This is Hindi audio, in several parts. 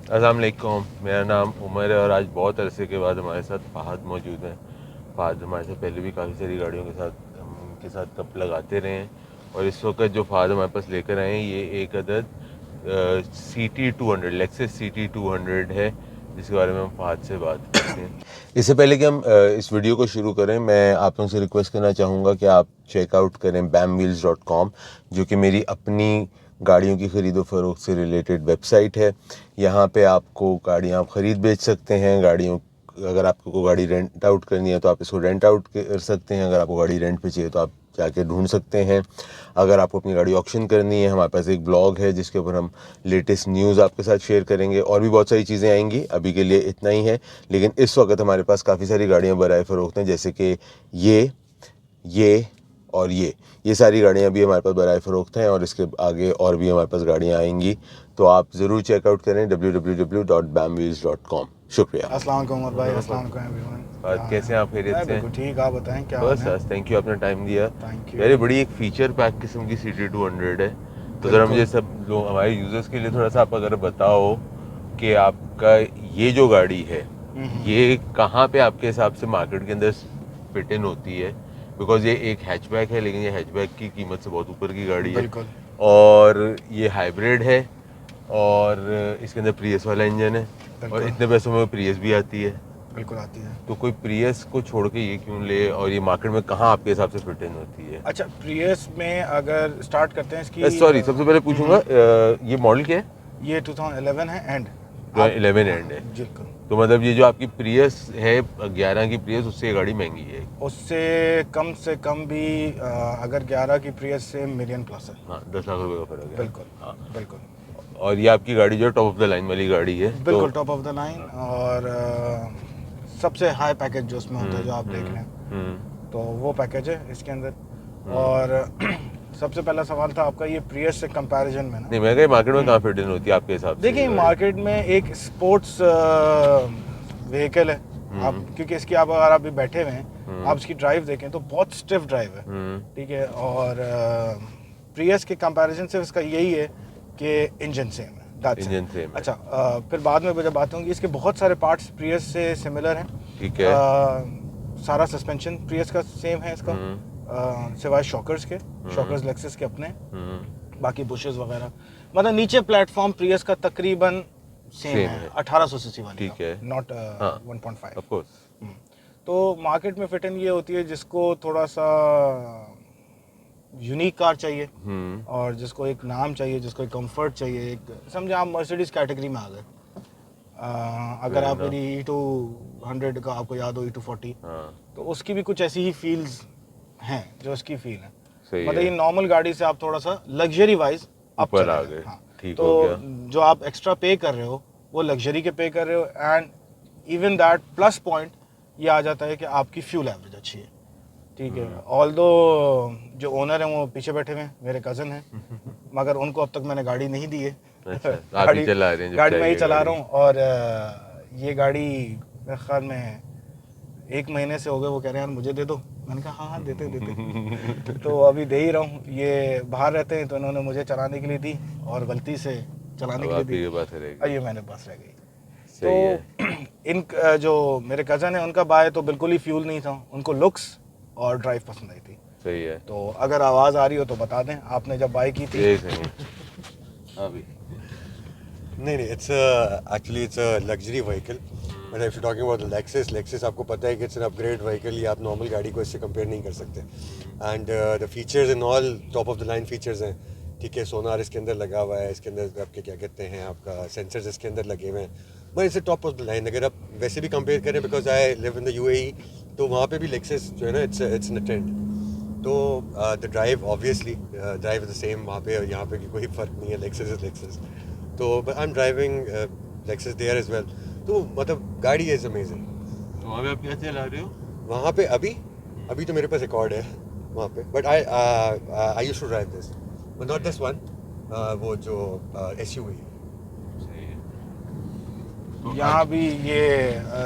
अस्सलाम वालेकुम, मेरा नाम उमर है और आज बहुत अरसे के बाद हमारे साथ फ़हद मौजूद हैं। फ़हद हमारे साथ पहले भी काफ़ी सारी गाड़ियों के साथ हम उनके साथ कप लगाते रहे हैं और इस वक्त जो फ़हद हमारे पास लेकर आए हैं ये एक अदद CT200 लेक्सस CT200 है, जिसके बारे में हम फ़हद से बात करते हैं। इससे पहले कि हम इस वीडियो को शुरू करें, मैं आप लोगों से रिक्वेस्ट करना चाहूँगा कि आप चेकआउट करें bamwheels.com, जो कि मेरी अपनी गाड़ियों की ख़रीदो फ़रोख्त से रिलेटेड वेबसाइट है। यहाँ पे आपको गाड़ियाँ आप ख़रीद बेच सकते हैं। गाड़ियों अगर आपको गाड़ी रेंट आउट करनी है तो आप इसको रेंट आउट कर सकते हैं। अगर आपको गाड़ी रेंट पे चाहिए तो आप जाके ढूंढ सकते हैं। अगर आपको अपनी गाड़ी ऑक्शन करनी है, हमारे पास एक ब्लॉग है जिसके ऊपर हम लेटेस्ट न्यूज़ आपके साथ शेयर करेंगे और भी बहुत सारी चीज़ें आएंगी। अभी के लिए इतना ही है, लेकिन इस वक्त हमारे पास काफ़ी सारी गाड़ियाँ बराए फ़रोख्त हैं, जैसे कि ये और ये सारी गाड़ियाँ भी हमारे पास बराए फ़रोख्त हैं और इसके आगे और भी हमारे पास गाड़ियाँ आएंगी, तो आप ज़रूर चेकआउट करें www.bamwheels.com। शुक्रिया। अस्सलाम वालेकुम उमर भाई, अस्सलाम वालेकुम एवरीवन। बात कैसे हैं आप? खैरियत मैं से? बिल्कुल ठीक, आप बताएं क्या हाल बस है? थैंक यू, आपने टाइम दिया। थैंक यार ये यू। बड़ी एक फ़ीचर पैक किस्म की CT200 है, तो ज़रा मुझे बिल्कुल। सब लोग हमारे यूज़र्स के लिए थोड़ा सा आप अगर बताओ कि आपका ये जो गाड़ी है ये कहाँ पे आपके हिसाब से मार्केट के अंदर फिट इन होती है, बिकॉज ये एक हैचबैक है, लेकिन ये हैचबैक की कीमत से बहुत ऊपर की गाड़ी है बिल्कुल और ये हाइब्रिड है और इसके अंदर प्रियस वाला इंजन है और बिल्कुल इतने पैसों में प्रियस भी आती है। बिल्कुल आती है। तो कोई प्रियस को छोड़ के ये क्यों ले और ये मार्केट में कहाँ आपके हिसाब से फिट इन होती है? अच्छा, प्रियस में अगर स्टार्ट करते हैं इसकी सॉरी, सबसे पहले पूछूंगा ये मॉडल क्या है? ये 2011 है एंड आप 11 हाँ एंड है। बिल्कुल। तो मतलब ये जो आपकी प्रियस है 11 की प्रियस, उससे ये गाड़ी महंगी है? उससे से कम भी अगर 11 की प्रियस से मिलियन प्लस है। हाँ, 10 लाख रुपए का फर्क है। बिल्कुल हाँ, बिल्कुल और ये आपकी गाड़ी जो टॉप ऑफ द लाइन वाली गाड़ी है, तो बिल्कुल टॉप ऑफ द लाइन और सबसे हाई पैकेज जो उसमें होता है जो आप देख रहे हैं, हम्म, तो वो पैकेज है इसके अंदर। और सबसे पहला सवाल था आपका ये प्रियस से कंपैरिजन में ना। नहीं, मैं कहीं मार्केट में कहाँ फिट इन होती है आपके हिसाब से देखिए ये गाड़ी? मार्केट में एक स्पोर्ट्स व्हीकल है। आप क्योंकि इसकी आप अगर आप भी बैठे हुए हैं, आप इसकी ड्राइव देखें तो बहुत स्टिफ ड्राइव है, ठीक है। और प्रियस के कंपैरिजन से इसका यही है कि इंजन सेम है, दैट्स इट। इंजन सेम है। अच्छा, फिर बाद में जब बात होंगी इसके बहुत सारे पार्ट्स प्रियस से सिमिलर हैं। ठीक है। सारा सस्पेंशन प्रियस का सेम है इसका, सिवाय शॉकर्स के। शॉकर्स लेक्सस के अपने, बाकी बुशेस वगैरह, मतलब नीचे प्लेटफॉर्म प्रियस का तकरीबन सेम है 1800 सीसी वाली, ठीक है। नॉट हाँ, 1.5। Of course. तो मार्केट में फिट इन ये होती है जिसको थोड़ा सा यूनिक कार चाहिए और जिसको एक नाम चाहिए, जिसको एक कंफर्ट चाहिए, एक समझे आप मर्सिडीज कैटेगरी में आ गए। अगर आप मेरी E200 का आपको याद हो, E240, तो उसकी भी कुछ ऐसी ही फील्स हैं जो उसकी फील है। मतलब ये नॉर्मल गाड़ी से आप थोड़ा सा लग्जरी वाइज ऊपर आ गए। हाँ, ठीक तो हो गया। जो आप एक्स्ट्रा पे कर रहे हो वो लग्जरी के पे कर रहे हो, and even that plus point ये आ जाता है कि आपकी फ्यूल एवरेज अच्छी है, ठीक है। ऑल्दो जो ओनर है वो पीछे बैठे हुए हैं, मेरे कज़न हैं, मगर उनको अब तक मैंने गाड़ी नहीं दी है। अच्छा, आप ही चला रहे हैं? गाड़ी मैं ही चला रहा हूँ। और ये गाड़ी मेरे ख्याल में 1 महीने से हो गए, वो कह रहे हैं यार मुझे दे दो। मैंने कहा हाँ हाँ देते देते। तो अभी दे ही रहा हूँ। ये बाहर रहते हैं तो इन्होंने मुझे चलाने के लिए दी और गलती से चलाने के लिए दी, और ये मैंने बस रह गई। तो इन जो मेरे कज़न है उनका बाय तो बिल्कुल ही फ्यूल नहीं था, उनको लुक्स और ड्राइव पसंद आई थी। सही है। तो अगर आवाज़ आ रही हो तो बता दें, आपने जब बाय की थी। अभी नहीं, it's actually it's a luxury vehicle. But if you talking about Lexus आपको पता है कि इट्स एन अपग्रेड व्हीकल। ये आप नॉर्मल गाड़ी को इससे कंपेयर नहीं कर सकते। And the features in all top of the line features हैं, ठीक है। सोनार इसके अंदर लगा हुआ है, इसके अंदर आपके क्या कहते हैं, आपका सेंसर्स इसके अंदर लगे हुए हैं, but it's top of the line. अगर आप वैसे भी कंपेयर करें, because I live in the UAE, तो वहाँ पे भी लेक्सस जो है ना इट्स इन ट्रेंड। तो the drive obviously drive is the same वहाँ पे, और यहाँ पे कोई फ़र्क नहीं है। Lexus is Lexus. तो but I am driving Lexus there as well. तो मतलब गाड़ी इज़ अमेजिंग। तो वहाँ पे आप क्या चला रहे हो? वहाँ पे अभी तो मेरे पास रिकॉर्ड है वहाँ पे, but I used to drive this, but not this one, वो जो SUV है। यहाँ भी ये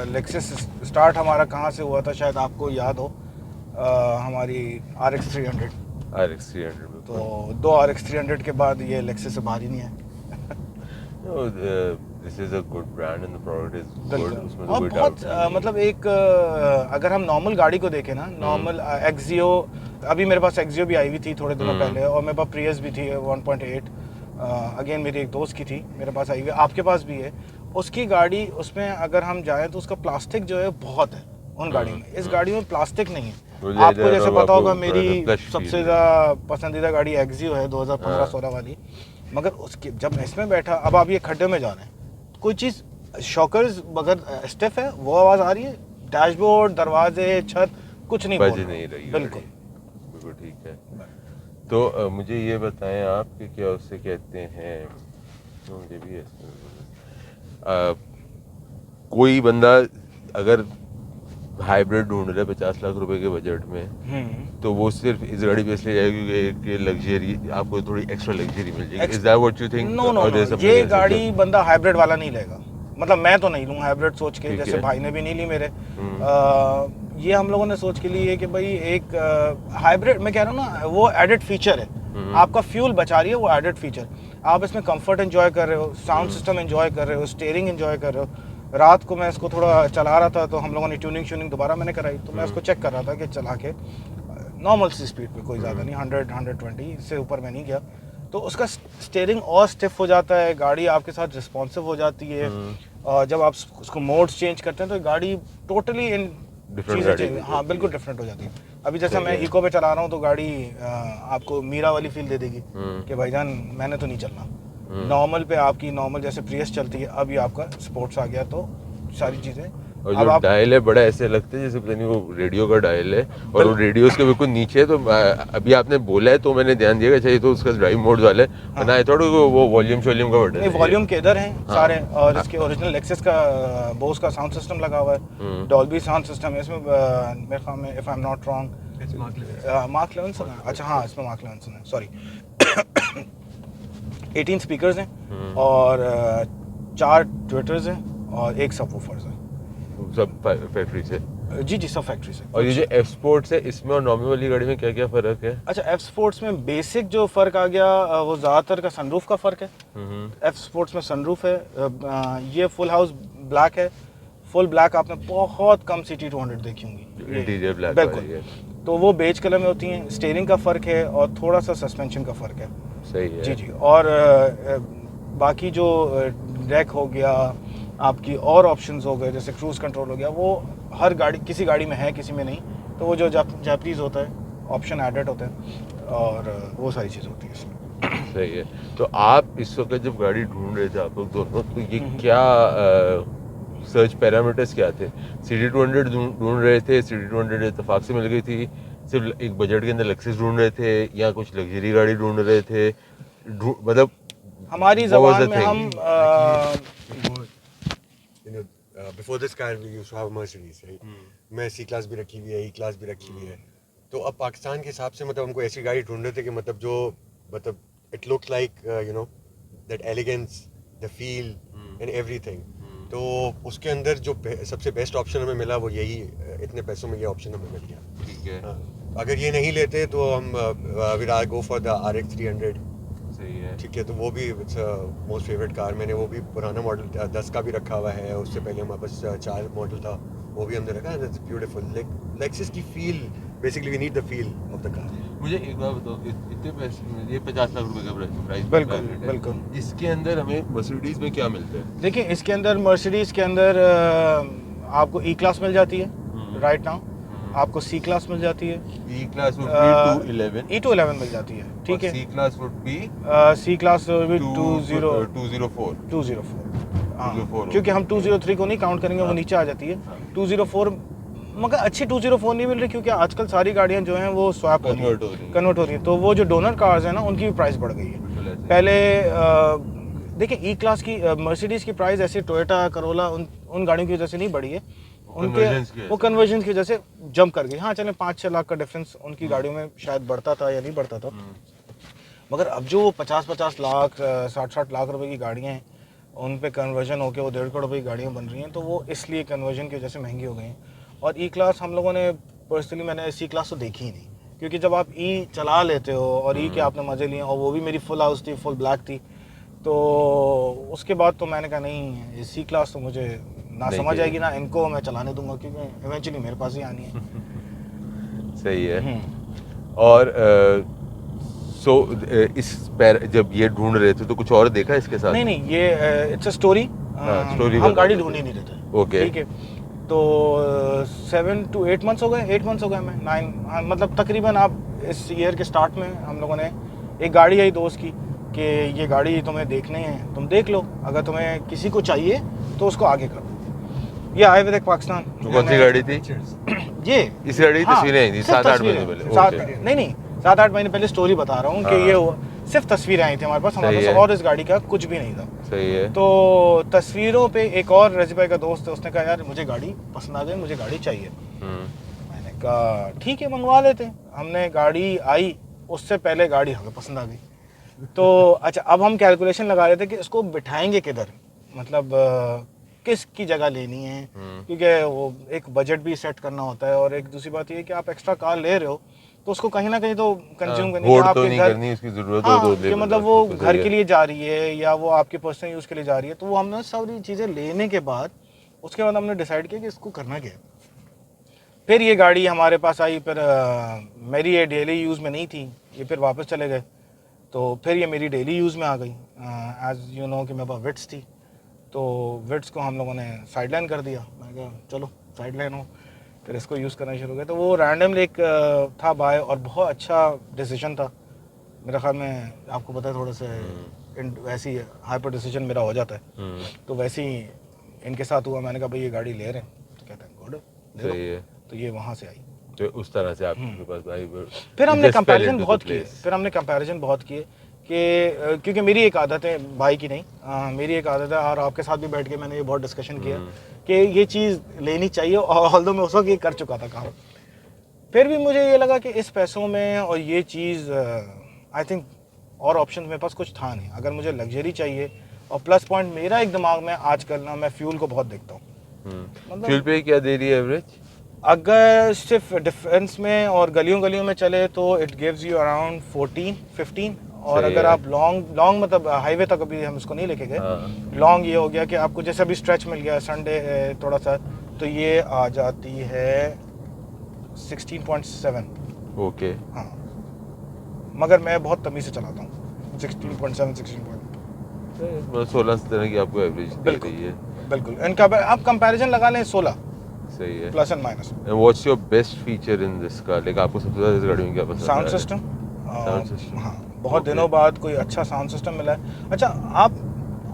लेक्सस स्टार्ट हमारा कहाँ से हुआ था शायद आपको याद हो, हमारी RX 300। RX 300 तो 2 RX 300 के बाद ये लेक्सस से बाहर ही नहीं है। This is a good brand and the product is good, बिल्कुल। उसमें तो और कोई बहुत डाउट मतलब एक अगर हम नॉर्मल गाड़ी को देखें ना, नॉर्मल एक्सियो, अभी मेरे पास एक्सियो भी आई हुई थी थोड़े दिनों पहले, और मेरे पास प्रियस भी थी 1.8, अगेन मेरी एक दोस्त की थी, मेरे पास आई हुई, आपके पास भी है। उसकी गाड़ी, उसमें अगर हम जाएं तो उसका प्लास्टिक जो है बहुत है उन गाड़ियों में। इस गाड़ी में प्लास्टिक नहीं है। मुझे आपको इधर जैसे आपको पता होगा, थोड़ा मेरी सा plush सबसे feel है। ज़्यादा पसंदीदा गाड़ी एक्सियो है 2015-16 वाली, मगर उसके जब मैं इसमें बैठा, अब आप ये खड्डे में जा रहे हैं, कोई चीज़ शॉकर्स बगैर स्टिफ है, वो आवाज़ आ रही है, डैशबोर्ड, दरवाजे, छत, कुछ नहीं बज बोल रहा। नहीं रही बिल्कुल। बिल्कुल ठीक है। तो मुझे ये बताएं आप कि क्या उससे कहते हैं, तो मुझे भी कोई बंदा अगर हाइब्रिड ढूंढ रहा है 50 लाख रुपए के बजट में, तो वो सिर्फ इस गाड़ी पे इसलिए जाएगा क्योंकि एक लग्जरी, आपको थोड़ी एक्स्ट्रा लग्जरी मिल जाएगी। Is that what you think? No no no, ये गाड़ी बंदा हाइब्रिड वाला नहीं लेगा, मतलब मैं तो नहीं लूँ हाइब्रिड सोच के, ठीक जैसे है। भाई ने भी नहीं ली मेरे। ये हम लोगों ने सोच के ली है कि भाई एक हाइब्रिड, मैं कह रहा हूँ ना, वो एडेड फीचर है, आपका फ्यूल बचा रही है वो एडेड फीचर। आप इसमें कंफर्ट एंजॉय कर रहे हो, साउंड सिस्टम एंजॉय कर रहे हो, स्टीयरिंग एंजॉय कर रहे हो। रात को मैं इसको थोड़ा चला रहा था, तो हम लोगों ने ट्यूनिंग दोबारा मैंने कराई, तो मैं इसको चेक कर रहा था कि चला के नॉर्मल सी स्पीड पे, कोई ज़्यादा नहीं, 100-120 से ऊपर मैं नहीं गया, तो उसका स्टीयरिंग और स्टिफ हो जाता है, गाड़ी आपके साथ रिस्पॉन्सिव हो जाती है। और जब आप उसको मोड्स चेंज करते हैं तो गाड़ी टोटली इन चीज़ें चेंज, हाँ बिल्कुल डिफरेंट हो जाती है। अभी जैसे मैं इको पे चला रहा हूँ तो गाड़ी आपको मीरा वाली फील दे देगी कि भाईजान मैंने तो नहीं चलना। नॉर्मल पे आपकी नॉर्मल जैसे प्रियस चलती है, अभी आपका स्पोर्ट्स आ गया, तो सारी चीज़ें और जो डायल है बड़ा ऐसे लगता है जैसे पता नहीं वो रेडियो का डायल है, और वो रेडियो उसके बिल्कुल नीचे है। तो अभी आपने बोला है तो मैंने ध्यान दिया कि चाहिए तो उसका ड्राइव मोड वाला है, वरना आई थॉट वो वॉल्यूम का बटन नहीं, है। वॉल्यूम के इधर हैं सारे, और इसके ओरिजिनल लेक्सस का बोस का साउंड सिस्टम लगा हुआ है, डॉल्बी साउंड सिस्टम है इसमें, मेरे ख्याल में, if I am not wrong, mark Levinson है। अच्छा हाँ, इसमें मार्क लेविंसन है, सॉरी। 18 स्पीकर्स हैं और 4 ट्विटर्स हैं और एक सबवूफर्स है, सब फैक्ट्री से। जी सब फैक्ट्री से। और ये जो एफ स्पोर्ट्स है, इसमें और नॉर्मल वाली गाड़ी में क्या क्या फर्क है? अच्छा, एफ स्पोर्ट्स में बेसिक जो फ़र्क आ गया वो ज़्यादातर का सनरूफ का फ़र्क है। एफ स्पोर्ट्स में सनरूफ है, ये फुल हाउस ब्लैक है, फुल ब्लैक आपने बहुत कम सिटी 200 देखी होंगी, इंटीरियर ब्लैक बिल्कुल, तो वो बेज कलर में होती हैं। स्टीयरिंग का फ़र्क है और थोड़ा सा सस्पेंशन का फ़र्क है। सही है जी। और बाकी जो डेक हो गया, आपकी और ऑप्शंस हो गए, जैसे क्रूज़ कंट्रोल हो गया, वो हर गाड़ी, किसी गाड़ी में है किसी में नहीं, तो वो जो जापानीज़ होता है ऑप्शन एडेड होता है, और वो सारी चीज़ होती है इसमें। सही है। तो आप इस वक्त जब गाड़ी ढूंढ रहे थे आप लोग दोनों, तो ये क्या सर्च पैरामीटर्स क्या थे? सिटी 200 ढूंढ रहे थे, सिटी 200 इत्तेफाक से मिल गई थी, सिर्फ एक बजट के अंदर लेक्सस ढूंढ रहे थे, या कुछ लग्जरी गाड़ी ढूंढ रहे थे? मतलब हमारी ज़बान में हम before this car we used to have a Mercedes, right? मैं C class भी रखी हुई है, E class भी रखी हुई है। तो अब पाकिस्तान के हिसाब से मतलब हमको ऐसी गाड़ी ढूंढ रहे थे कि मतलब जो मतलब it looked like you know that elegance, the feel and everything। तो उसके अंदर जो सबसे बेस्ट ऑप्शन हमें मिला वो यही, इतने पैसों में ये ऑप्शन हमें मिल गया। ठीक है। अगर ये नहीं लेते तो हम will go for the RX 300। सही है। ठीक है, तो वो भी मोस्ट फेवरेट कार, मैंने वो भी पुराना मॉडल 10 का भी रखा हुआ है, उससे पहले हमारे पास 4 मॉडल था, वो भी हमने रखा है। इट्स ब्यूटीफुल, लेक्सस की feel, basically we need the feel of the car. मुझे एक बात बताओ, इतने पैसे, ये 50 लाख रुपए का प्राइस, बिल्कुल, इसके अंदर हमें मर्सिडीज में क्या मिलता है? देखिए, इसके अंदर मर्सिडीज़ के अंदर आपको E क्लास मिल जाती है राइट नाउ, आपको C क्लास मिल जाती है, E class would be 211, E211 मिल जाती है, ठीक है। C class would be C class भी 204 204, हाँ, 204 क्योंकि हम 203 को नहीं काउंट करेंगे, वो नीचे आ जाती है 204। मगर अच्छी 204 नहीं मिल रही, क्योंकि आजकल सारी गाड़ियाँ जो हैं वो स्वैप कन्वर्ट हो रही हैं, तो वो जो डोनर कार्स हैं ना, उनकी भी प्राइस बढ़ गई है। पहले देखिए, E क्लास की मर्सिडीज़ की प्राइस ऐसे टोयोटा करोला उन गाड़ियों की वजह से नहीं बढ़ी है, उनके वो कन्वर्जन की वजह से जंप कर गई। हाँ चलें, 5-6 लाख का डिफरेंस उनकी गाड़ियों में शायद बढ़ता था या नहीं बढ़ता था, मगर अब जो 50-50 लाख 60-60 लाख रुपए की गाड़ियाँ हैं, उन पे कन्वर्जन होकर वो 1.5 करोड़ रुपए की गाड़ियाँ बन रही हैं, तो वो इसलिए कन्वर्जन की वजह से महंगी हो गई हैं। और E क्लास हम लोगों ने पर्सनली, मैंने C क्लास तो देखी ही नहीं, क्योंकि जब आप E चला लेते हो और E के आपने मज़े लिए, और वो भी मेरी फुल हाउस थी, फुल ब्लैक थी, तो उसके बाद तो मैंने कहा नहीं, ये सी क्लास तो मुझे ना नहीं समझ चाहिए। आएगी ना इनको मैं चलाने दूंगा, क्योंकि इवेंचुअली मेरे पास ही आनी है। सही है। हम्म। और जब ये ढूंढ रहे थे तो कुछ और देखा इसके साथ? नहीं नहीं, ये इट्स अ स्टोरी। हाँ, स्टोरी हम बता गाड़ी दो ढूंढ ही फिर। नहीं रहे थे। ओके। ठीक है, तो 7 to 8 मंथ्स हो गए, 8 मंथ्स हो गए हमें, 9, मतलब तकरीबन आप इस ईयर के स्टार्ट में हम लोगों ने एक गाड़ी आई दोस्त की कि ये गाड़ी तुम्हें देखनी है, तुम देख लो, अगर तुम्हें किसी को चाहिए तो उसको आगे करो। ये आए हुए थे पाकिस्तान। तो कौन सी गाड़ी थी? ये इस गाड़ी की हाँ, तस्वीरें आई थी सिर्फ 7-8 तस्वीरें। महीने पहले? सात ओके। नहीं नहीं 7-8 महीने पहले स्टोरी बता रहा हूँ कि हाँ। ये सिर्फ तस्वीरें आई थी हमारे पास सही है। और इस गाड़ी का कुछ भी नहीं था। सही है। तो तस्वीरों पे एक और रजी भाई का दोस्त है, उसने कहा यार मुझे गाड़ी पसंद आ गई, मुझे गाड़ी चाहिए। मैंने कहा ठीक है मंगवा लेते हैं। हमने गाड़ी आई, उससे पहले गाड़ी हमें पसंद आ गई। तो अच्छा, अब हम कैलकुलेशन लगा रहे थे कि इसको बिठाएंगे किधर, मतलब किस की जगह लेनी है, क्योंकि वो एक बजट भी सेट करना होता है, और एक दूसरी बात ये है कि आप एक्स्ट्रा कार ले रहे हो तो उसको कहीं ना कहीं तो कंज्यूम करनी है, होड़ तो आपके नहीं घर, करनी, उसकी जरूरत हो हाँ, तो ले कि बंदा, मतलब वो बिल्कुल घर सही के है। लिए जा रही है या वो आपके पर्सनल यूज़ के लिए जा रही है। तो वो हमने सारी चीज़ें लेने के बाद उसके बाद हमने डिसाइड किया कि इसको करना क्या है। फिर ये गाड़ी हमारे पास आई, फिर मेरी ये डेली यूज़ में नहीं थी, ये फिर वापस चले गए, तो फिर ये मेरी डेली यूज़ में आ गई। एज़ यू नो कि मेरे पास विट्स थी, तो विट्स को हम लोगों ने साइडलाइन कर दिया। मैंने कहा चलो साइडलाइन हो, फिर इसको यूज़ करना शुरू किया। तो वो रैंडमली एक था बाय, और बहुत अच्छा डिसीजन था मेरा ख्याल में। आपको पता है थोड़ा सा वैसी हाइपर डिसीजन मेरा हो जाता है, तो वैसे ही इनके साथ हुआ। मैंने कहा भाई ये गाड़ी ले रहे हैं, तो कहते हैं गुड ले सही है। लो। तो ये वहाँ से आई। तो उस तरह से आपके पास भाई फिर हमने just fell comparison into the बहुत किए, place। फिर हमने कंपैरिजन बहुत किए कि क्योंकि मेरी एक आदत है, भाई की नहीं, मेरी एक आदत है, और आपके साथ भी बैठ के मैंने ये बहुत डिस्कशन किया कि ये चीज़ लेनी चाहिए, और ऑल्दो मैं उस वक्त ये कर चुका था काम। फिर भी मुझे ये लगा कि इस पैसों में और ये चीज़ आई थिंक और ऑप्शन मेरे पास कुछ था नहीं। अगर मुझे लग्जरी चाहिए, और प्लस पॉइंट मेरा एक दिमाग में आजकल ना, मैं फ्यूल को बहुत देखता हूँ। फ्यूल पे क्या दे रही है एवरेज? अगर सिर्फ डिफेंस में और गलियों गलियों में चले तो इट गिव्स यू अराउंड 14-15, और सही अगर है। आप लॉन्ग मतलब हाईवे तक अभी हम इसको नहीं लेके गए, लॉन्ग ये हो गया कि आपको जैसे अभी स्ट्रेच मिल गया संडे थोड़ा सा, तो ये आ जाती है 16.7। ओके। हाँ, मगर मैं बहुत तमीज़ से चलाता हूँ। 16.7 16. मतलब 16-17 की आपको एवरेज दे बिल्कुल। रही है। बिल्कुल, इनका आप कंपैरिजन लगा लें 16 सही है। Plus and minus. And what's your best feature in this car? Like आपको सबसे ज़्यादा इस गाड़ी में क्या पसंद साउंड आया है? सिस्टम। Sound system. हाँ, बहुत Okay. दिनों बाद कोई अच्छा साउंड सिस्टम मिला है। अच्छा, आप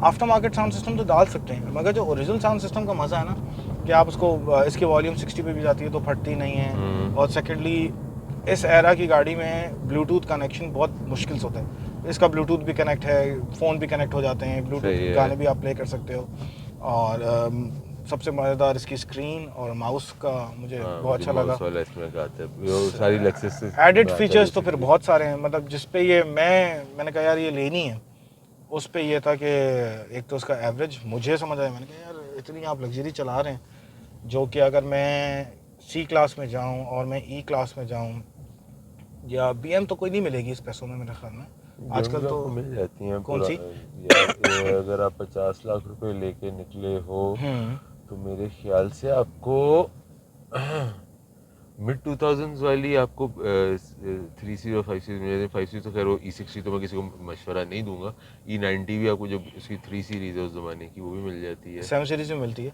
आफ्टर मार्केट साउंड सिस्टम तो डाल सकते हैं, मगर जो ओरिजिनल साउंड सिस्टम का मज़ा है ना, कि आप उसको इसकी वॉल्यूम 60 पे भी जाती है तो फटती नहीं है। और सेकेंडली इस एरा की गाड़ी में ब्लूटूथ कनेक्शन बहुत मुश्किल से होता है। इसका ब्लूटूथ भी कनेक्ट है, फ़ोन भी कनेक्ट हो जाते हैं, सही ब्लूटूथ है। गाने भी आप प्ले कर सकते हो। और सबसे मज़ेदार इसकी स्क्रीन और माउस का मुझे बहुत अच्छा लगा। वाला इसमें का आता है। वो सारी Lexus से एडिड आता है फीचर्स तो फिर basically। बहुत सारे हैं, मतलब जिस पे ये मैंने कहा यार ये लेनी है, उस पे ये था कि एक तो उसका एवरेज मुझे समझ आया। मैंने कहा यार इतनी आप लग्जरी चला रहे हैं, जो कि अगर मैं सी क्लास में जाऊं और मैं ई क्लास में जाऊं, या BM तो कोई नहीं मिलेगी इस पैसों में मेरे ख्याल में आजकल। BMW तो आपको मिल जाती हैं कौन सी? ये अगर आप 50 लाख रुपए लेके निकले हो तो मेरे ख्याल से आपको मिड 2000s वाली आपको 3 सीरीज और 5 सीरीज मिल जाती है। 5 सीरीज तो खैर वो E60 तो मैं किसी को मशवरा नहीं दूंगा। E90 भी आपको, जो उसकी 3 सीरीज है उस ज़माने की, वो भी मिल जाती है। 7 सीरीज में मिलती है।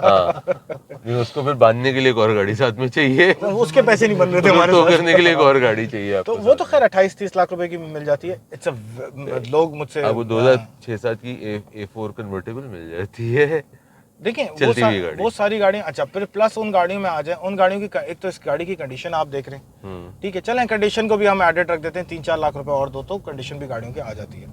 हाँ, लेकिन उसको फिर बांधने के लिए एक और गाड़ी साथ में चाहिए। तो उसके पैसे नहीं बन रहे थे हमारे तो साथ। करने के लिए एक और गाड़ी चाहिए आपको तो वो साथ तो खैर 28-30 लाख रुपए की मिल जाती है। इट्स अ लोग मुझसे में। आपको 2006-7 की A4 कन्वर्टेबल मिल जाती है। देखिए चलती हुई गाड़ी। वो सारी गाड़ियाँ। अच्छा, फिर प्लस उन गाड़ियों में आ जाए, उन गाड़ियों की एक तो इस गाड़ी की कंडीशन आप देख रहे हैं, ठीक है, चलें कंडीशन को भी हम एडेड रख देते हैं, 3-4 लाख रुपए और दो तो कंडीशन भी गाड़ियों की आ जाती है।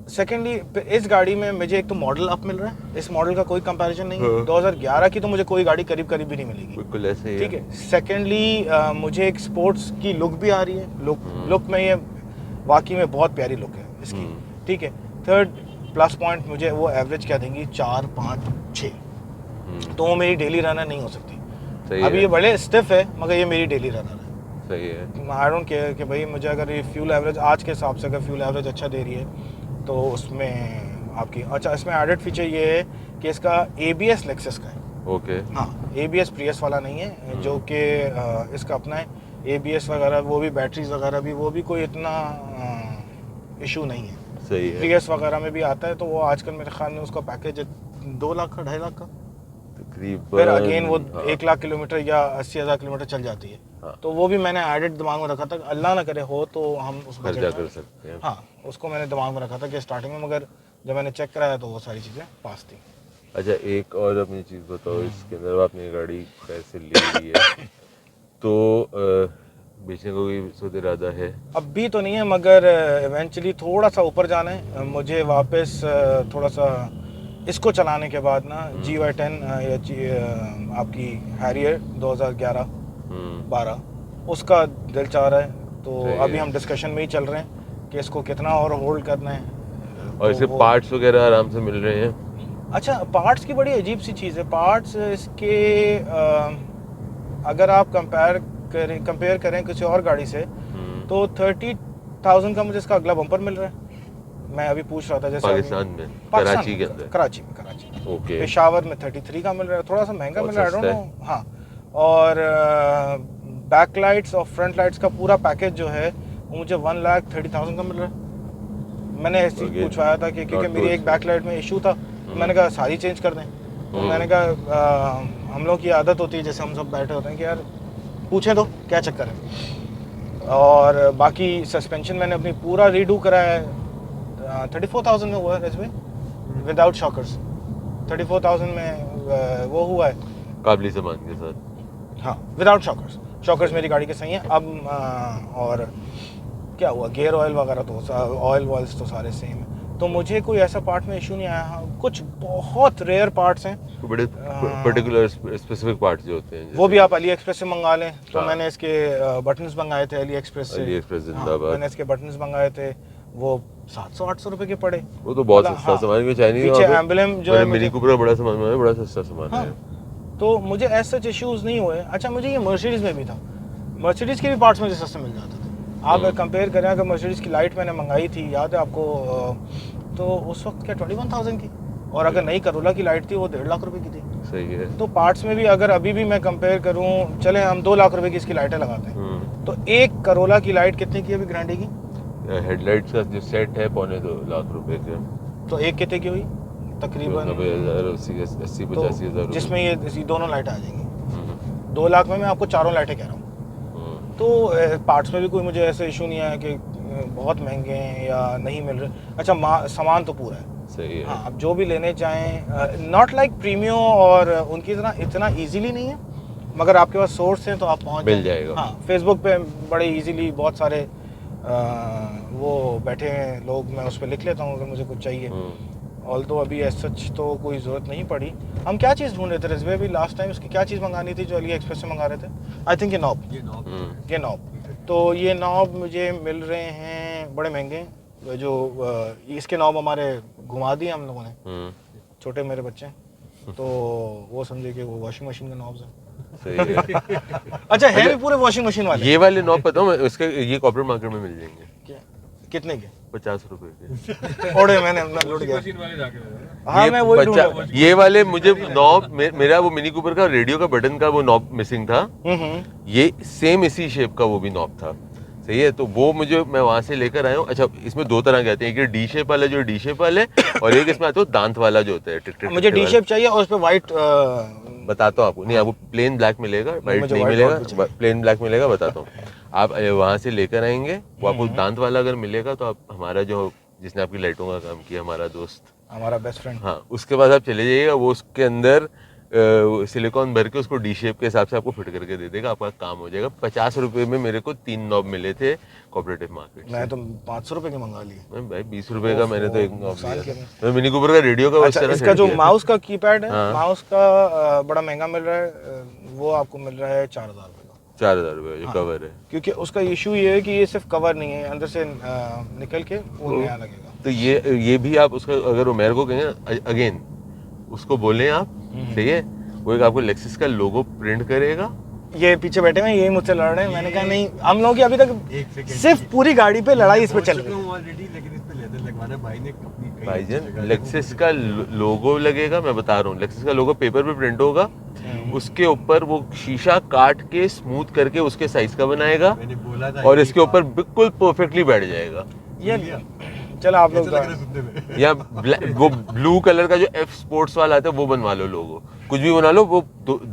सेकेंडली इस गाड़ी में मुझे एक तो मॉडल अप मिल रहा है, इस मॉडल का कोई कंपैरिजन नहीं है। 2011 की तो मुझे कोई गाड़ी करीब करीब भी नहीं मिलेगी, बिल्कुल ऐसे ही ठीक है। सेकेंडली मुझे एक स्पोर्ट्स की लुक भी आ रही है। लुक में ये वाकई में बहुत प्यारी लुक है इसकी, ठीक है। थर्ड प्लस पॉइंट मुझे वो एवरेज क्या देंगी, 4, 5, 6, तो वो मेरी डेली रनर नहीं हो सकती। सही अभी है। ये बड़े स्टिफ है, मगर ये मेरी डेली रनर है। सही है। आई डोंट केयर कि भाई मुझे अगर ये फ्यूल एवरेज आज के हिसाब से अगर फ्यूल एवरेज अच्छा दे रही है तो उसमें आपकी अच्छा इसमें एडेड फीचर ये है कि इसका ABS लेक्सस का है। ओके। हाँ, ABS प्रियस वाला नहीं है, जो कि इसका अपना है। ABS वगैरह वो भी बैटरीज वगैरह भी वो भी कोई इतना इशू नहीं है। सही है। प्रियस वगैरह में भी आता है, तो वो आजकल मेरे ख्याल में उसका पैकेज 2 लाख का 2.5 लाख का, तकरीबन। फिर अगेन वो हाँ। 1 लाख किलोमीटर या 80,000 किलोमीटर चल जाती है। हाँ। तो वो भी मैंने एडेड दिमाग में रखा था, अल्लाह ना करे हो तो हम उस खर्चा बजट कर में, सकते हैं। हाँ उसको मैंने दिमाग में रखा था कि स्टार्टिंग में, मगर जब मैंने चेक कराया तो वो सारी चीज़ें पास थी। अच्छा, एक और अपनी चीज़ बताओ, इसके अंदर आपने ये गाड़ी पैसे ले ली है तो बेचने को कोई सोच इरादा है? अभी तो नहीं है, मगर इवेंचुअली थोड़ा सा ऊपर जाना है मुझे वापस, थोड़ा सा इसको चलाने के बाद ना GY10 या आपकी हैरियर 2011-12 उसका दिल चाह रहा है। तो सही अभी है। हम डिस्कशन में ही चल रहे हैं कि इसको कितना और होल्ड करना है। और तो इसके वो- पार्ट्स वगैरह आराम से मिल रहे हैं? अच्छा, पार्ट्स की बड़ी अजीब सी चीज़ है। पार्ट्स इसके अगर आप कंपेयर करें किसी और गाड़ी से तो 30,000 का मुझे इसका अगला बम्पर मिल रहा है। मैं अभी पूछ रहा था जैसे पाकिस्तान में, कराची के अंदर? कराची में ओके। पेशावर में 33 का मिल रहा है, थोड़ा सा महंगा बहुत मिल रहा है, आई सस्ता डोंट नो। हाँ, और बैक लाइट्स और फ्रंट लाइट्स का पूरा पैकेज जो है वो मुझे 1,30,000 का मिल रहा है। मैंने ऐसे ही Okay. पूछवाया था कि क्योंकि Not मेरी good. एक बैक लाइट में इशू था, तो मैंने कहा सारी चेंज कर दें। तो मैंने कहा हम लोग की आदत होती है जैसे हम सब बैठे होते हैं कि यार पूछें तो क्या चक्कर है। और बाकी सस्पेंशन मैंने अपनी पूरा रीडू कराया है, 34,000 में हुआ है रेजवे विदाउट शॉकर्स। 34,000 में वो हुआ है, काबली सामान के साथ। हाँ विदाउट शॉकर्स। शॉकर्स मेरी गाड़ी के सही हैं अब। और क्या हुआ, गियर ऑयल वगैरह तो ऑयल वॉल्स तो सारे सेम है, तो मुझे कोई ऐसा पार्ट में इशू नहीं आया। हाँ, कुछ बहुत रेयर पार्ट्स हैं, तो बड़े पर्टिकुलर स्पेसिफिक पार्ट्स जो होते हैं, वो भी आप अली एक्सप्रेस से मंगा लें। तो हाँ। मैंने इसके बटन्स मंगाए थे अली एक्सप्रेस से। अली एक्सप्रेस हाँ, जिंदाबाद। मैंने इसके बटन्स मंगाए थे, वो 700-800 रुपए के पड़े। वो तो बहुत मतलब, सस्ता हाँ, सामान है, चाइनीज पीछे एम्बलम जो है मिनी मुझे- कूपर का बड़ा सामान है, बड़ा सस्ता सामान हाँ, है। तो मुझे ऐसे सच इश्यूज नहीं हुए। अच्छा, मुझे ये मर्सिडीज में भी था, मर्सिडीज के भी पार्ट्स मुझे सस्ते मिल जाते थे। आप कंपेयर करें, अगर मर्सिडीज की लाइट मैंने मंगाई थी, याद है आपको, तो उस वक्त क्या 21,000 की, और अगर नई करोला की लाइट थी वो 1.5 लाख रुपए की थी। सही है। तो पार्ट्स में भी अगर अभी भी मैं कंपेयर करूं, चले हम 2 लाख रुपए की इसकी लाइटें लगाते हैं, तो एक करोला की लाइट कितने की अभी ग्रांडी की? हेडलाइट्स का जो सेट है 2.25 लाख रुपए के, तो एक कितने की हुई? तकरीबन 90,000, 80-85 तो हज़ार जिसमें ये दोनों लाइटें आ जाएंगी। 2 लाख में मैं आपको चारों लाइटें कह रहा हूँ। तो पार्ट्स में भी कोई मुझे ऐसा इशू नहीं आया कि बहुत महंगे हैं या नहीं मिल रहे। अच्छा, सामान तो पूरा है। सही है। हाँ, अब जो भी लेने चाहें, नॉट लाइक प्रीमियो और उनकी तरह इतना इजीली नहीं है, मगर आपके पास सोर्स हैं तो आप पहुंच मिल जाएंगे। जाएगा। हाँ, फेसबुक पे बड़े इजीली बहुत सारे वो बैठे हैं लोग, मैं उस पर लिख लेता हूँ अगर मुझे कुछ चाहिए। ऑल्दो अभी एज सच तो कोई ज़रूरत नहीं पड़ी। हम क्या चीज़ ढूंढ रहे थे रिजवे, अभी लास्ट टाइम उसकी क्या चीज़ मंगानी थी जो अली एक्सप्रेस से मंगा रहे थे? आई थिंक ये नॉब। तो ये नॉब मुझे मिल रहे हैं बड़े महंगे, जो इसके नॉब हमारे घुमा दिए हम लोगों ने, छोटे मेरे बच्चे, तो वो समझे कि वो वॉशिंग मशीन के नॉब्स हैं। सही है। अच्छा, है भी पूरे वॉशिंग मशीन वाले? ये वाले नॉब पता हूँ इसके, ये कॉर्पोरेट मार्केट में मिल जाएंगे। कितने के? 50 रुपए के। ओड़े मैंने लुट गया। हाँ, मैं वही ढूंढ रहा हूँ। ये वाले मुझे नॉब मेरा वो मिनी कूपर का रेडियो का बटन का वो नॉब मिसिंग था, ये सेम इसी शेप का वो भी नॉब था। सही है, तो वो मैं वहां से लेकर आया हूँ। अच्छा, इसमें 2 तरह के आते हैं, एक ये डी शेप वाला जो डी शेप वाले, और एक इसमें आता है दांत वाला जो होता है टिक टिक। मुझे डी शेप चाहिए और उस पे वाइट। बताता हूँ आपको, नहीं आपको प्लेन ब्लैक मिलेगा, वाइट मुझे नहीं white मिलेगा, बहुत भी चाहिए। प्लेन ब्लैक मिलेगा। बताता हूँ, आप वहां से लेकर आएंगे, वो आपको दांत वाला अगर मिलेगा तो आप हमारा जो जिसने आपकी लाइटों का काम किया, हमारा दोस्त, हमारा बेस्ट फ्रेंड, हाँ, उसके बाद आप चले जाइएगा, वो उसके अंदर सिलिकॉन भर के उसको डी शेप के हिसाब से आपको फिट करके दे देगा, आपका काम हो जाएगा। 50 रुपए में मेरे को 3 नॉब मिले थे कोऑपरेटिव मार्केट। मैं तो 500 रुपए के मंगा लिए। मैं भाई 20 रुपए का मैंने तो एक नॉब नुकसान लिया किया था। मैं मिनी कूपर का रेडियो का अच्छा, इसका जो माउस का कीपैड है, हाँ। माउस का बड़ा महंगा मिल रहा है, वो आपको मिल रहा है 4,000 रुपए का। 4,000 रुपए जो कवर है। क्योंकि उसका इशू ये है कि ये सिर्फ कवर नहीं है, अंदर से निकल के वो नया लगेगा। तो ये भी आप उसका अगर वो मेरे को कहेंगे अगेन, उसको बोलें आप, सही है, वो एक आपको लेक्सिस का लोगो प्रिंट करेगा ये पीछे बैठे हुए हैं, यही मुझसे लड़ रहे हैं। मैंने कहा नहीं, हम लोगों की अभी तक सिर्फ पूरी गाड़ी पे लड़ाई इस पे चल रही है। ऑलरेडी, लेकिन इस पे लेदर लगवाना भाई ने अपनी कई भाईजान लेक्सिस का लोगो लगेगा, मैं बता रहा हूँ, लेक्सिस का लोगो पेपर पे प्रिंट होगा, उसके ऊपर वो शीशा काट के स्मूथ करके उसके साइज का बनाएगा मैंने बोला था और इसके ऊपर बिल्कुल परफेक्टली बैठ जाएगा। ये चलो आप लोग लग रहा है सुनने में। या वो ब्लू कलर का जो एफ स्पोर्ट्स वाला आता है वो बनवा लो, लोगो कुछ भी बना लो, वो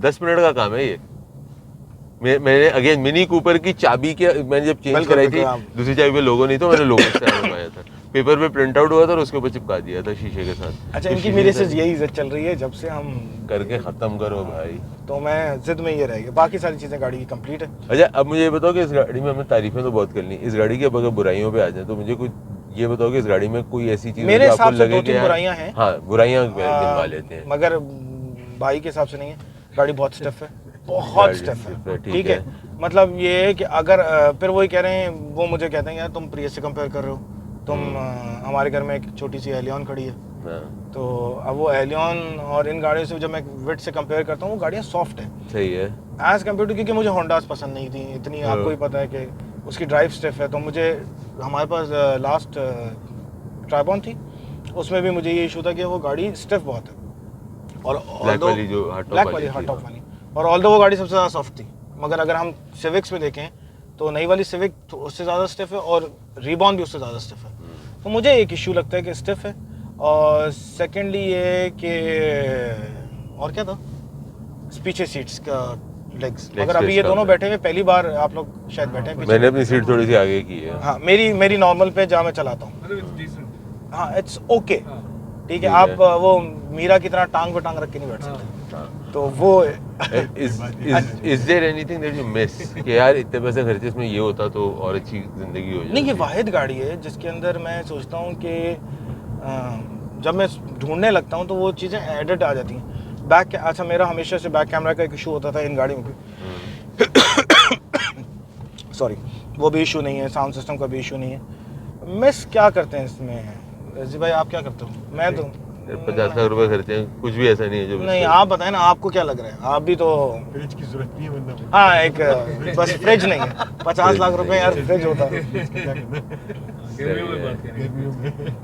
10 मिनट का काम है ये। मैंने अगेन मिनी कूपर की चाबी के मैंने जब चेंज बिल्कुल, कराई थी, बिल्कुल, आप- दूसरी चाबी पे लोगो नहीं, तो मैंने लोगो से बनवाया था, पेपर पे प्रिंट आउट हुआ था और उसके ऊपर चिपका दिया था शीशे के साथ। अच्छा, तो इनकी शीशे मेरे से से यही इज्जत चल रही है जब से हम, करके खत्म करो भाई। तो मैं जिद में ये रह गया। बाकी सारी चीज़ें गाड़ी की कंप्लीट है। अच्छा, अब मुझे ये बताओ कि इस गाड़ी में हमें तारीफें तो बहुत करनी, इस गाड़ी की अब अगर बुराइयों पे आ जाए तो मुझे कुछ ये बताओ कि इस गाड़ी में कोई ऐसी चीज मेरे जो आपको हिसाब से लगे 2-3 कि यार- बुराइयां हैं। हाँ, बुराइयां गिनवा लेते हैं। मगर भाई के हिसाब से नहीं है, गाड़ी बहुत स्टिफ है, बहुत गाड़ी स्टिफ stiff है, है, ठीक ठीक है। है। मतलब ये है कि अगर फिर वही कह रहे हैं, वो मुझे कहते हैं यार तुम प्रियस से कंपेयर कर रहे हो, तुम हमारे घर में एक छोटी सी एलियन खड़ी है, हाँ, तो अब वो एलियन और इन गाड़ियों से जब मैं विट से कंपेयर करता हूँ, वो गाड़ियाँ सॉफ्ट है सही है। एज कम्पेयर टू, क्योंकि मुझे होंडास पसंद नहीं थी इतनी, हाँ। आपको ही पता है कि उसकी ड्राइव स्टिफ है। तो मुझे, हमारे पास लास्ट ट्राइबॉन थी, उसमें भी मुझे ये इशू था कि वो गाड़ी स्टिफ बहुत है। और ब्लैक वाली जो hard top ब्लैक वाली वाली थी। हॉट टॉप वाली, और ऑल्दो वो गाड़ी सबसे ज़्यादा सॉफ्ट थी। मगर अगर हम सिविक्स में देखें तो नई वाली सिविक उससे ज़्यादा स्टिफ है और रीबॉर्न भी उससे ज़्यादा स्टिफ है। तो मुझे एक इशू लगता है कि स्टिफ है। और सेकेंडली ये कि, और क्या था, पीछे सीट्स का लेग्स। मगर अभी space ये का दोनों होता है। बैठे हुए, पहली बार आप लोग शायद बैठे हैं पीछे। मैंने अपनी सीट थोड़ी सी आगे की है। हाँ, मेरी नॉर्मल पे जहाँ मैं चलाता हूँ, हाँ इट्स ओके, ठीक है। आप वो मीरा की तरह टांग पे टांग रख के नहीं बैठ सकते, तो वो is there anything that you miss कि यार इतने पैसे खर्चे, इसमें ये होता तो और अच्छी जिंदगी हो जाती। नहीं, ये वाहिद गाड़ी है जिसके अंदर मैं सोचता हूँ कि जब मैं ढूंढने लगता हूँ तो वो चीज़ें एडिट आ जाती हैं। अच्छा, मेरा हमेशा से बैक कैमरा का एक इशू होता था इन गाड़ियों में, सॉरी, वो भी इशू नहीं है, साउंड सिस्टम का भी इशू नहीं है। मिस क्या करते हैं इसमें रजी भाई, आप क्या करते हो? मैं तो 50 लाख रुपए खर्चे हैं, कुछ भी ऐसा नहीं है जो नहीं, आप बताएं ना, आपको क्या लग रहा है? आप भी तो, फ्रिज की जरूरत नहीं है वरना हाँ एक बस फ्रिज नहीं है, 50 लाख रुपए यार फ्रिज होता।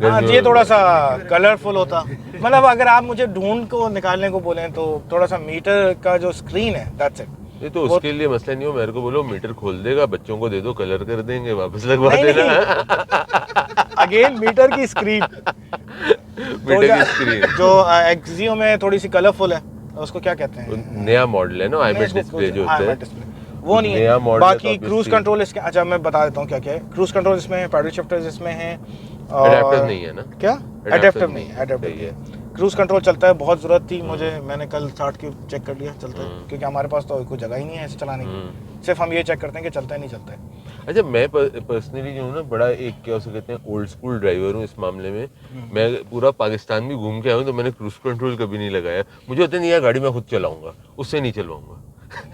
हाँ, ये थोड़ा सा कलरफुल होता। मतलब अगर आप मुझे ढूंढ को निकालने को बोलें तो थोड़ा सा मीटर का जो स्क्रीन है, दैट्स इट। ये तो उसके लिए मसला नहीं हो, मेरे को बोलो मीटर खोल देगा, बच्चों को दे दो, कलर कर देंगे, वापस लगवा नहीं, देना। अगेन मीटर की स्क्रीन, मीटर की स्क्रीन जो एक्सियो में थोड़ी सी कलरफुल है, उसको क्या कहते हैं? नया मॉडल है ना, नहीं, IMAX इसको डिस्प्ले जो हाँ, होता IMAX है, डिस्प्ले, वो नहीं नया है। मॉडल है बाकी तो क्रूज obviously- कंट्रोल इसके, अच्छा मैं बता देता हूँ क्या क्या है। क्रूज कंट्रोल इसमें है, पैडल शिफ्टर्स इसमें है, Adaptive नहीं है ना? क्या Adaptive एडेप्टिव नहीं नहीं, है, एडेप्टिव सही है। क्रूज कंट्रोल चलता है, बहुत ज़रूरत थी मुझे, मैंने कल स्टार्ट की चेक कर लिया, चलता है, क्योंकि हमारे पास तो कोई जगह ही नहीं है ऐसे चलाने की, सिर्फ हम ये चेक करते हैं कि चलता है नहीं चलता है। अच्छा, मैं पर्सनली जो हूँ ना, बड़ा एक क्या उसे कहते हैं ओल्ड स्कूल ड्राइवर हूँ इस मामले में। मैं पूरा पाकिस्तान भी घूम के आया हूँ तो मैंने क्रूज कंट्रोल कभी नहीं लगाया। मुझे होता नहीं, यार गाड़ी मैं खुद चलाऊंगा, उससे नहीं चलवाऊंगा।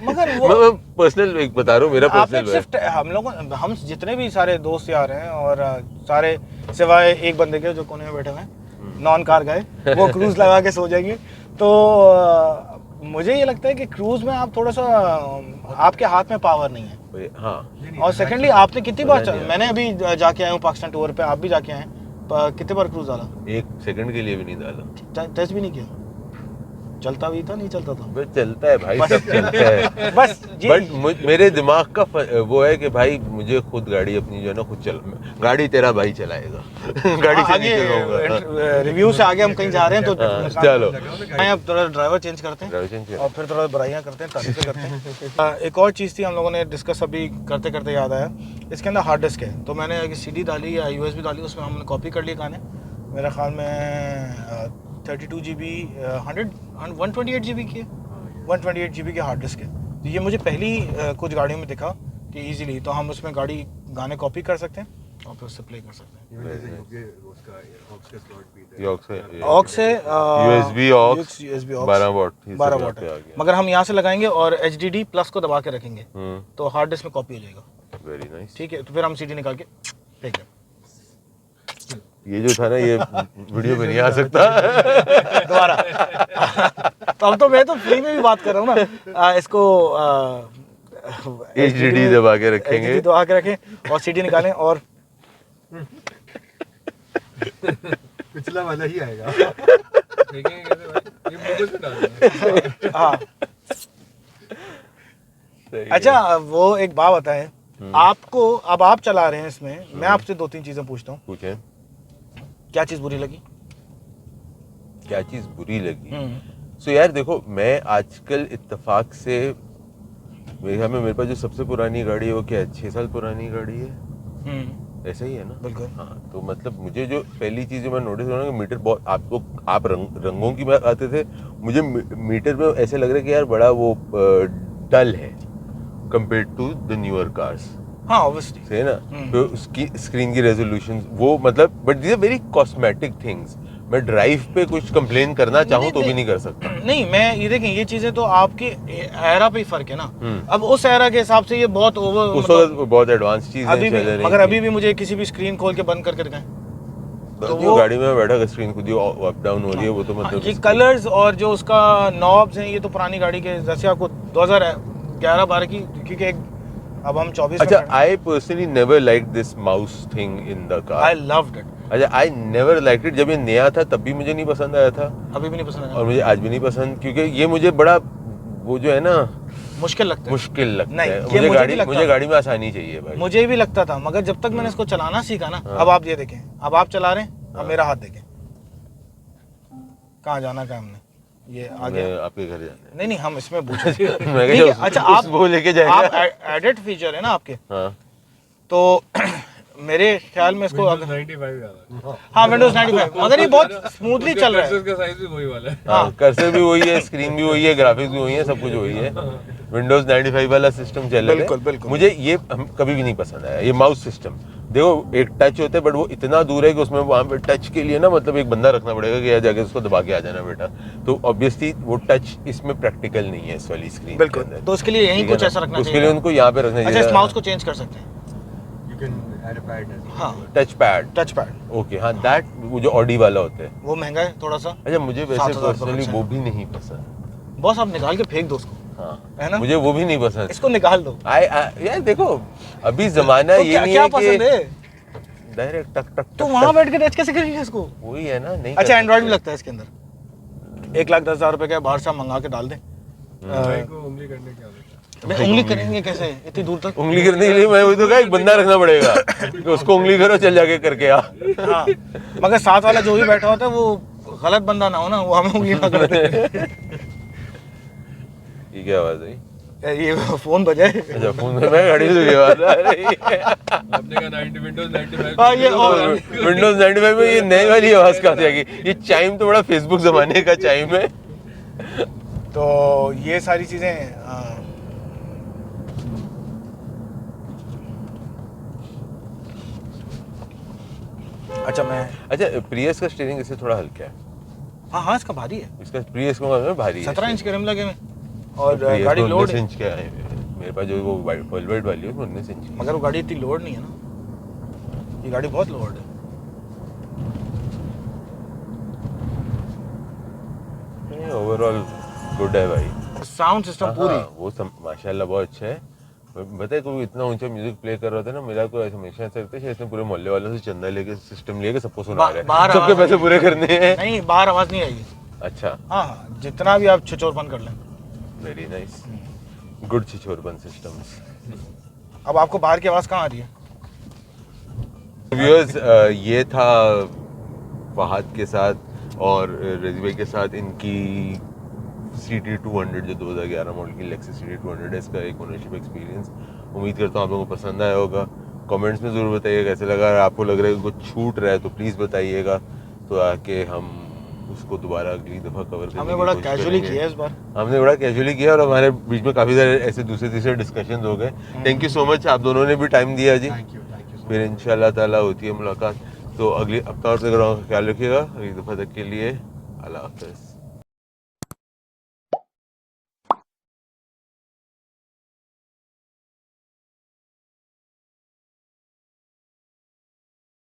मगर वो मैं पर्सनल एक बता रहा हूँ, मेरा आपने पर्सनल सिर्फ हम जितने भी सारे दोस्त यार हैं, और सारे सिवाय एक बंदे के जो कोने में बैठे हुए हैं, नॉन कार गए, वो क्रूज लगा के सो जाएंगे। तो मुझे ये लगता है कि क्रूज में आप थोड़ा सा, आपके हाथ में पावर नहीं है। हाँ, और सेकेंडली आपने कितनी बार पता नहीं मैंने अभी जाके आया हूँ पाकिस्तान टूर पे, आप भी जाके आए हैं, कितने बार क्रूज डाला? 1 सेकंड के लिए भी नहीं डाला। टेस्ट भी नहीं किया? चलता भी था, नहीं चलता था? बस चलता है भाई, सब चलता है। बस ये बट मेरे दिमाग का वो है कि भाई मुझे खुद गाड़ी अपनी जो है ना खुद चल, गाड़ी तेरा भाई चलाएगा। गाड़ी से नहीं चलाऊंगा। रिव्यू से आगे हम कहीं जा रहे हैं तो हाँ, चलो अब थोड़ा ड्राइवर चेंज करते हैं ड्राइवर चेंज कर। और फिर थोड़ा बुराइयां करते हैं, तारीफें करते हैं। एक और चीज़ थी, हम लोगों ने डिस्कस अभी करते करते याद आया, इसके अंदर हार्ड डिस्क है। तो मैंने एक CD डाली या USB डाली, उसमें हमने कॉपी कर लिए गाने, मेरे ख्याल में 32 GB 128 GB की है, 128 GB की हार्ड डिस्क है। तो ये मुझे पहली कुछ गाड़ियों में दिखा कि इजीली तो हम उसमें गाने कॉपी कर सकते हैं और फिर उससे प्ले कर सकते हैं। ऑक्स से USB aux USB 12 watt 12 watt है, मगर हम यहाँ से लगाएंगे और HDD प्लस को दबा के रखेंगे तो हार्ड डिस्क में कॉपी हो जाएगा। Very nice. ठीक है, तो फिर हम CD निकाल के फेंक दें। ये जो था ना, ये वीडियो पे नहीं आ सकता। दोबारा तो अब तो मैं तो फ्री में भी बात कर रहा हूँ ना। इसको HDD दबा के रखेंगे। HDD दबा के रखें और CD निकालें और पिछला वाला ही आएगा। देखेंगे कैसे भाई, ये ब्लूटूथ पे डाल देना। हाँ। सही है। अच्छा वो एक बात बताएं, आपको अब आप चला रहे हैं इसमें, मैं आपसे 2-3 चीजें पूछता हूँ। पूछें क्या चीज बुरी लगी? क्या चीज़ बुरी लगी? सो यार देखो, मैं आजकल इत्तेफाक से मेरे ख्याल में मेरे पास जो सबसे पुरानी गाड़ी है वो क्या है, 6 साल पुरानी गाड़ी है, ऐसा ही है ना? बिल्कुल। हाँ, तो मतलब मुझे जो पहली चीज़ जो मैं नोटिस कर रहा हूँ कि मीटर बहुत आप रंगों की बात आते थे, मुझे मीटर में ऐसे लग रहा है कि यार बड़ा वो डल है compare to the newer cars. हाँ ऑब्वियसली। सही है ना? तो उसकी स्क्रीन की रेजोल्यूशन वो मतलब, but these are very cosmetic things. मैं ड्राइव पे कुछ कंप्लेन करना चाहूँ तो भी नहीं कर सकता। नहीं, मैं ये देखें, ये चीजें तो आपके एरा पे ही फर्क है ना। अब उस एरा के हिसाब से ये बहुत ओवर, उस वक्त बहुत एडवांस चीजें अभी चल भी, रही मगर थी। अभी भी मुझे किसी भी स्क्रीन खोल के बंद करके दिखाएं तो वो गाड़ी में बैठा कर स्क्रीन खुद ही अप डाउन हो रही है, वो तो मतलब ये कलर्स और जो उसका नॉब्स हैं, ये तो पुरानी गाड़ी के, जैसे आपको 2011-12 की, क्योंकि अब हम 24 अच्छा, I personally never like this mouse thing in the car. I loved it. अच्छा, आई नेवर लाइक इट। जब ये नया था तब भी मुझे नहीं पसंद आया था, अभी भी नहीं पसंद और मुझे आज भी नहीं पसंद, क्योंकि ये मुझे बड़ा वो जो है ना मुश्किल लगता है। मुश्किल लगता नहीं, है। ये मुझे गाड़ी में आसानी चाहिए भाई। मुझे भी लगता था, मगर जब तक मैंने इसको चलाना सीखा ना, अब आप ये देखें, अब आप चला रहे हैं, अब मेरा हाथ देखें, कहाँ जाना का हमने, ये आगे मैं आपके घर जाना नहीं हम इसमें पूछे। मैं ठीक है, अच्छा आप वो लेके जाएगा। आप एडिट फीचर है ना आपके, हाँ, तो मेरे ख्याल में इसको Windows 95 वाला है। हाँ विंडोज 95, मगर ये बहुत स्मूथली चल रहा है। उसका साइज भी वही वाला है। हाँ, कर्सर भी वही है, स्क्रीन भी वही है, ग्राफिक्स भी वही है, सब कुछ वही है। विंडोज 95 वाला सिस्टम चल रहा है। बिल्कुल, बिल्कुल। मुझे ये कभी भी नहीं पसंद आया, ये माउस सिस्टम। देखो, एक टच होता है बट वो इतना दूर है कि उसमें वहाँ पे टच के लिए ना मतलब एक बंदा रखना पड़ेगा कि यहाँ जाके उसको दबा के आ जाना बेटा। तो ऑब्वियसली वो टच इसमें प्रैक्टिकल नहीं है इस वाली स्क्रीन। बिल्कुल, तो उसके लिए यही कुछ ऐसा रखना उसके चाहिए। लिए उनको यहाँ पे रखना अच्छा, चाहिए। इस माउस को चेंज कर सकते हैं। You can add a pad as well. हाँ, touch pad. Touch pad, okay, हाँ, दैट वो जो ऑडी वाला होता है। वो महंगा है थोड़ा सा। अच्छा, मुझे वैसे 7,000 पर्सनली का वो भी नहीं पसंद। बॉस आप निकाल के फेंक दो उसको, हाँ, है ना? मुझे वो भी नहीं पसंद। इसको निकाल दो। यार देखो, अभी जमाना तो ये क्या नहीं क्या है पसंद कि है? डायरेक्ट टक टक तो टक वहां टक। बैठ के टच कैसे करेंगे इसको? वही है ना, नहीं अच्छा, कर एंड्रॉइड भी सकते। लगता है इसके अंदर। 1,10,000 रुपए का बाहर से आप मंगा के डाल दें। भाई को उंगली करने की आवश्यकता अबे, उंगली करेंगे कैसे इतनी दूर तक? उंगली करने के लिए मैं वही तो कहा, एक बंदा रखना पड़ेगा कि उसको उंगली करो, चल जाके करके आ। हाँ, मगर साथ वाला जो भी बैठा होता है वो गलत बंदा ना हो ना, वो हमें उंगली ना कर दे। ये क्या आवाज है? ये फोन बजाए। अच्छा, फोन में मैं गाड़ी से आवाज आ रही है। आपने कहा 90 विंडोज 95। हाँ, ये और विंडोज 95 में ये नई वाली आवाज कहाँ से आएगी? ये चाइम तो बड़ा फेसबुक जमाने का चाइम है। तो ये सारी चीजें अच्छा मैं अच्छा, प्रियस का स्टीयरिंग इससे थोड़ा हल्का है। हाँ इसका भारी है। इसका प्रियस को भारी है। 17 इंच के रिम लगे हुए और प्रियस गाड़ी को लोड 19 इंच के आए हुए हैं। मेरे पास जो वो वेलवेट वाली है वो 19 इंच की है। मगर वो गाड़ी इतनी लोड नहीं है ना, ये गाड़ी बहुत लोड है। ओवरऑल गुड है भाई। साउंड सिस्टम पूरी हाँ, वो माशाल्लाह बहुत अच्छा है। बताए कोई इतना ऊंचा म्यूजिक प्ले कर रहा था ना, मेरा को ऐसा हमेशा ऐसा लगता है इसने पूरे मोहल्ले वालों से चंदा लेके सिस्टम लेके सबको सुना रहा बाहर है, सबके आवाज पैसे पूरे करने हैं। नहीं, बाहर आवाज नहीं आएगी। अच्छा, हाँ, जितना भी आप छिछोरपन कर लें। वेरी नाइस, गुड छिछोरपन सिस्टम्स। अब आपको बाहर की आवाज कहाँ आ रही है? व्यूअर्स, ये था फहद के साथ और रजी भाई के साथ इनकी CT200 जो 2011 मॉडल की लेक्सस CT200 है, इसका एक ओनरशिप एक्सपीरियंस। उम्मीद करता हूँ आप लोगों को पसंद आया होगा। कमेंट्स में ज़रूर बताइएगा कैसे लगा। अगर आपको लग रहा है कि कुछ छूट रहा है तो प्लीज़ बताइएगा, तो आके हम उसको दोबारा अगली दफ़ा कवर करने हमने की बड़ा कोशिश कैजुअली करेंगे। किया इस बार। हमने बड़ा कैजुअली किया और हमारे बीच में काफ़ी सारे ऐसे दूसरे तीसरे डिस्कशन हो गए। थैंक यू सो मच, आप दोनों ने भी टाइम दिया जी। Thank you so much. फिर इंशाल्लाह ताला होती है मुलाकात। तो अगली अपना और ख्याल रखिएगा। अगली दफ़ा तक के लिए अल्लाह हाफ़िज़।